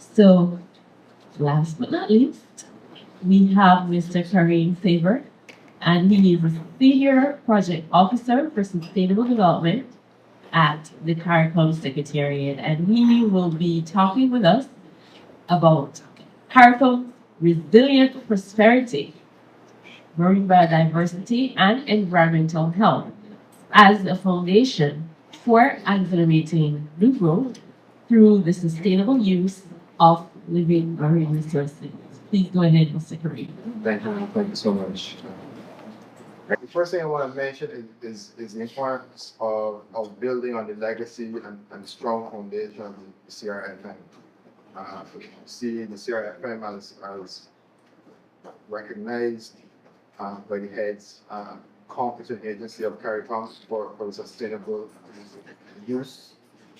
So, last but not least, we have Mr. Karim Sabir, and he is a Senior Project Officer for Sustainable Development at the CARICOM Secretariat, and he will be talking with us about CARICOM's resilient prosperity, marine biodiversity, and environmental health as a foundation for accelerating new growth through the sustainable use of living marine resources. Please go ahead, Mr. Kareem. Thank you so much. The first thing I want to mention is the importance of building on the legacy and strong foundation of the CRFM. See the CRFM as recognized by the heads competent agency of CARICOM for the sustainable use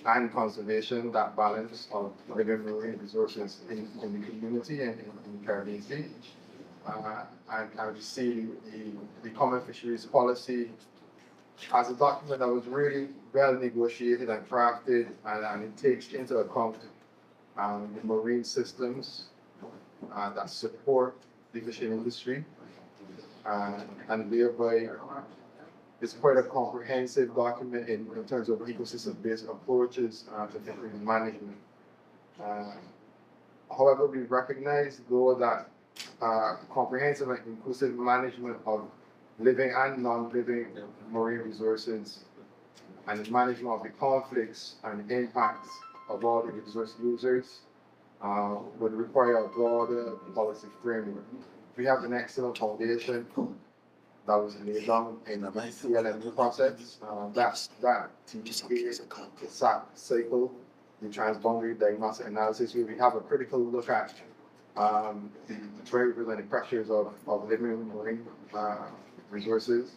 and conservation, that balance of living marine resources in the community and in the Caribbean Sea. And we see the Common Fisheries Policy as a document that was really well negotiated and crafted, and it takes into account the marine systems that support the fishing industry, and thereby it's quite a comprehensive document in terms of ecosystem-based approaches to fishery management. However, we recognize, though, that comprehensive and inclusive management of living and non-living marine resources and the management of the conflicts and the impacts of all the resource users would require a broader policy framework. We have an excellent foundation that was laid down in the CLM process. That TPA, the SAP cycle, the transboundary diagnostic analysis, where we have a critical look at the variables and the pressures of living marine resources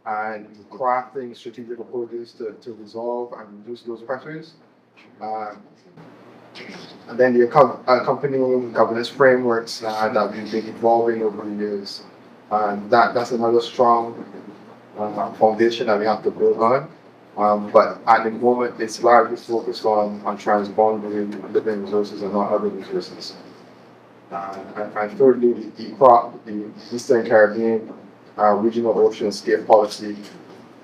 and crafting strategic approaches to resolve and reduce those pressures. And then the accompanying governance frameworks that we've been evolving over the years. And that's another strong foundation that we have to build on. But at the moment, it's largely focused on transboundary living resources and not other resources. And thirdly, the ECROP, the Eastern Caribbean Regional Ocean Scape Policy.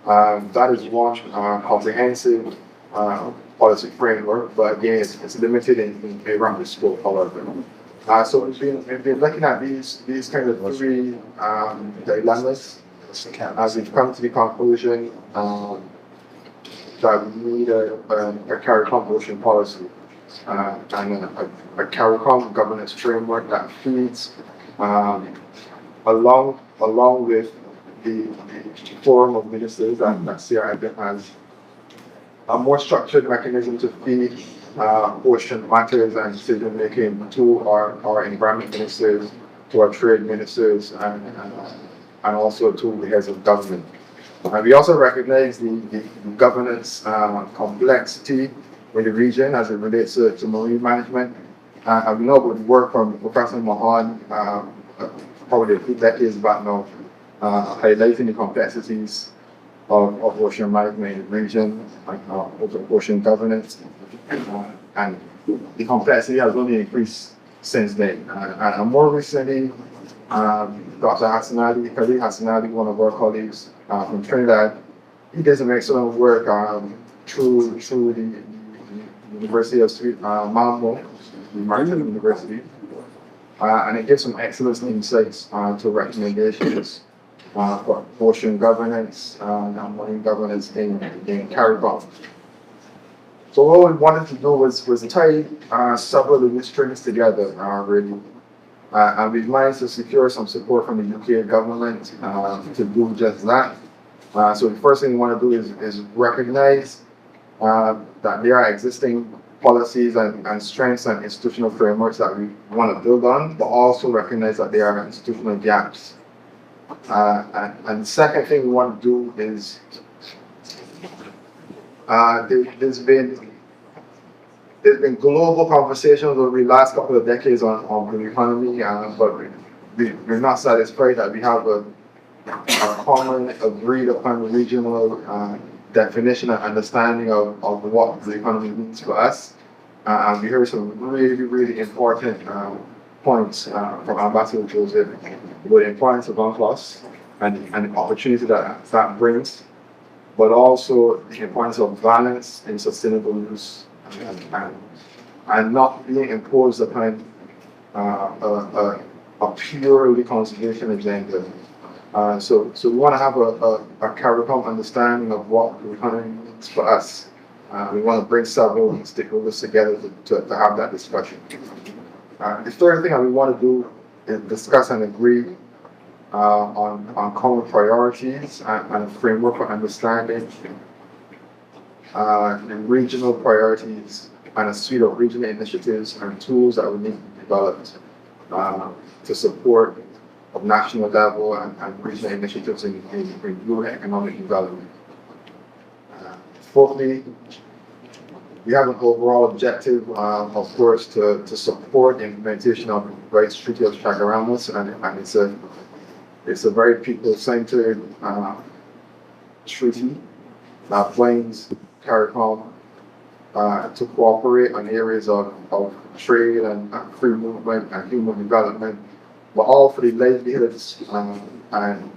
That is one comprehensive policy framework, but again, it's limited in a rapid scope, however. So we've been looking at these kind of three dilemmas as we've come to the conclusion that we need a CARICOM ocean policy and a CARICOM governance framework that feeds along with the forum of ministers that CRFM has a more structured mechanism to feed ocean matters and decision making to our environment ministers, to our trade ministers, and also to the heads of government. We also recognize the governance complexity in the region as it relates to marine management. And we know with work from Professor Mahan probably a few decades back now, highlighting the complexities of ocean management in the region, ocean governance, and the complexity has only increased since then. And more recently, Dr. Karim Hassanali, one of our colleagues from Trinidad, he did some excellent work through the University of Malmo, the Maritime University, and it gives some excellent insights to recommendations for ocean governance and marine governance in CARICOM. So what we wanted to do was tie several of these strings together, really. And we've managed to secure some support from the UK government to do just that. So the first thing we want to do is recognize that there are existing policies and strengths and institutional frameworks that we want to build on, but also recognize that there are institutional gaps. And the second thing we want to do is there's been global conversations over the last couple of decades on the economy, but we're not satisfied that we have a common, agreed upon regional definition and understanding of what the economy means for us. And we heard some really, really important points from Ambassador Joseph about the importance of UNCLOS and the opportunity that brings, but also the importance of balance and sustainable use and not being imposed upon a purely conservation agenda. So we want to have a CARICOM understanding of what the economy means for us. We want to bring several stakeholders together to have that discussion. The third thing that we want to do is discuss and agree on common priorities and a framework for understanding the regional priorities and a suite of regional initiatives and tools that we need to develop to support of national level and regional initiatives in rural economic development. Fourthly, we have an overall objective, of course, to support the implementation of the Rights Treaty of Chaguaramas, and it's a very people-centered treaty that binds CARICOM to cooperate on areas of trade and free movement and human development, but all for the livelihoods and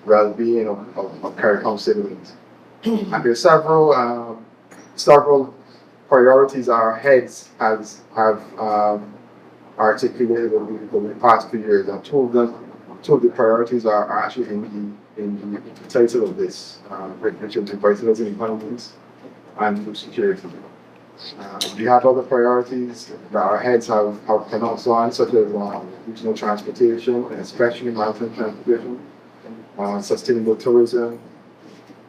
well-being of CARICOM citizens. And there are several priorities our heads have articulated over the past few years, and two of the priorities are actually in the title of this, which is Revitalizing Economies and food security. We have other priorities that our heads have pronounced on, such as regional transportation, especially mountain transportation, sustainable tourism,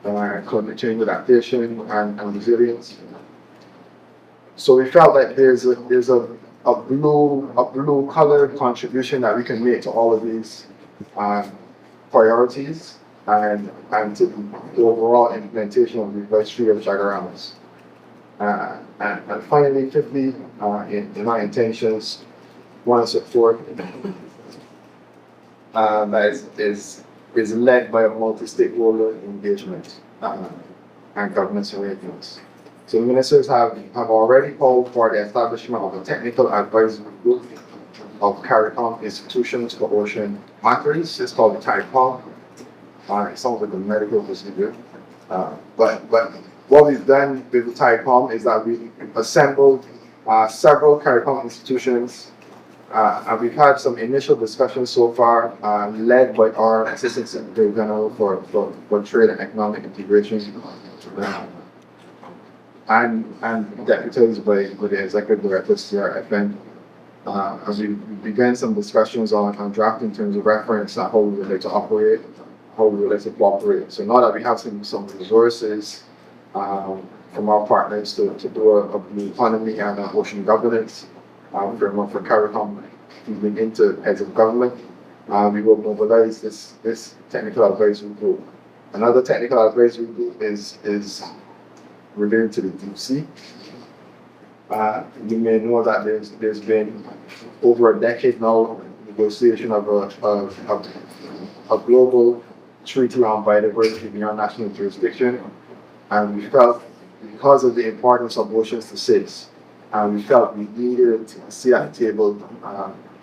climate change adaptation, and resilience. So we felt like there's a blue colored contribution that we can make to all of these priorities and to the overall implementation of the Rights Treaty of Chaguaramas. And finally, fifthly, in my intentions, want to support that is led by a multi-stakeholder engagement and governance arrangements. So the ministers have already called for the establishment of a technical advisory group of CARICOM institutions for ocean matters. It's called the CARICOM. It sounds like a medical procedure. But what we've done with the CARICOM is that we assembled several CARICOM institutions, and we've had some initial discussions so far, led by our Assistant Secretary General for Trade and Economic Integration, and deputized by the Executive Director of CRFM. And we began some discussions on drafting terms of reference and how we would like to operate, how we would like to cooperate. So now that we have some resources from our partners to do a blue economy and an ocean governance framework for CARICOM feeding into heads of government, we will mobilize this technical advisory group. Another technical advisory group is related to the deep sea. You may know that there's been over a decade now negotiation of a global treaty on biodiversity beyond national jurisdiction, and we felt, because of the importance of oceans to cities, and we felt we needed to sit at the table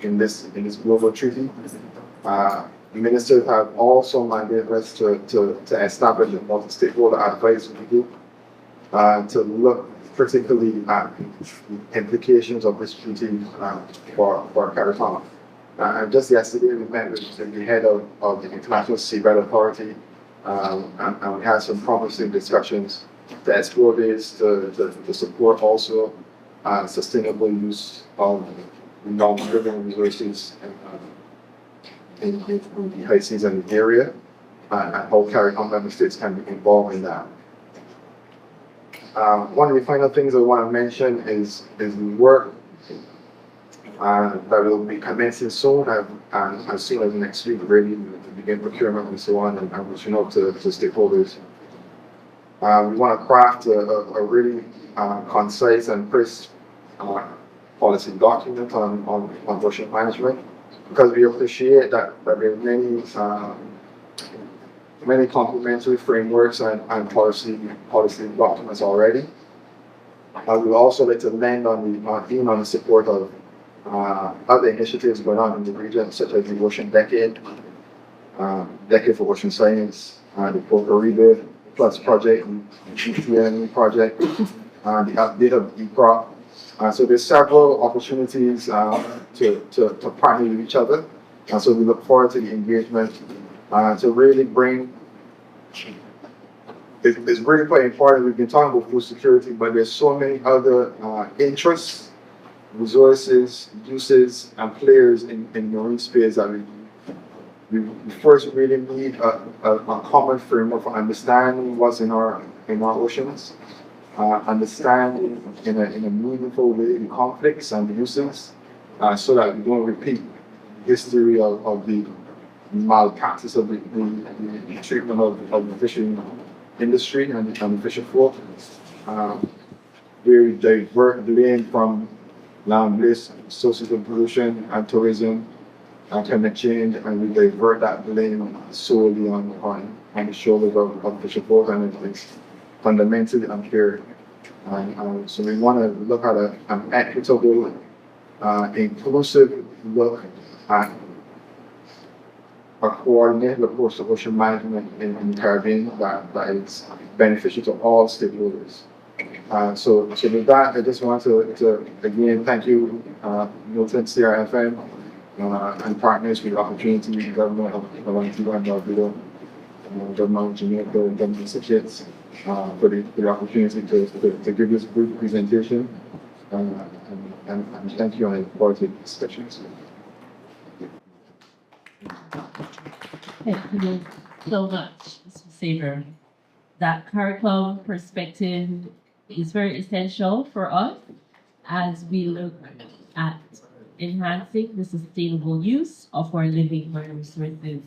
in this global treaty. Ministers have also mandated us to establish a multi-stakeholder advisory group to look particularly at the implications of this treaty for CARICOM. And just yesterday we met with the head of the International Seabed Authority, and we had some promising discussions to explore this, to support also sustainable use of non-driven resources in the high season area, and how CARICOM member states can be involved in that. One of the final things I want to mention is the work that will be commencing soon, and as soon as next week, ready to begin procurement and so on, and reaching out to stakeholders. We want to craft a really concise and crisp policy document on ocean management, because we appreciate that there are many complementary frameworks and policy documents already. We also like to lend on the support of other initiatives going on in the region, such as the Ocean Decade, Decade for Ocean Science, the Puerto Rico Plus Project, the GTN Project, the update of ECROP. So there's several opportunities to partner with each other. And so we look forward to the engagement to really bring. It's really quite important. We've been talking about food security, but there's so many other interests, resources, uses, and players in marine space that we first really need a common framework for understanding what's in our oceans, understand in a meaningful way the conflicts and the uses, so that we don't repeat the history of the malpractice of the treatment of the fishing industry and the fishing folk. We divert blame from land-based sources of pollution and tourism and climate change, and we divert that blame solely on the shoulders of fishing folk, and it's fundamentally unfair. So we want to look at an equitable, inclusive look at a coordinated approach to ocean management in the Caribbean that is beneficial to all stakeholders. So with that, I just want to again thank you, Milton, CRFM, and partners for the opportunity, the government of Antigua and Barbuda, government of Jamaica, government associates, for the opportunity to give this brief presentation. And thank you, and I look forward to the discussions. Thank you so much, Mr. Sabir. That CARICOM perspective is very essential for us as we look at enhancing the sustainable use of our living marine resources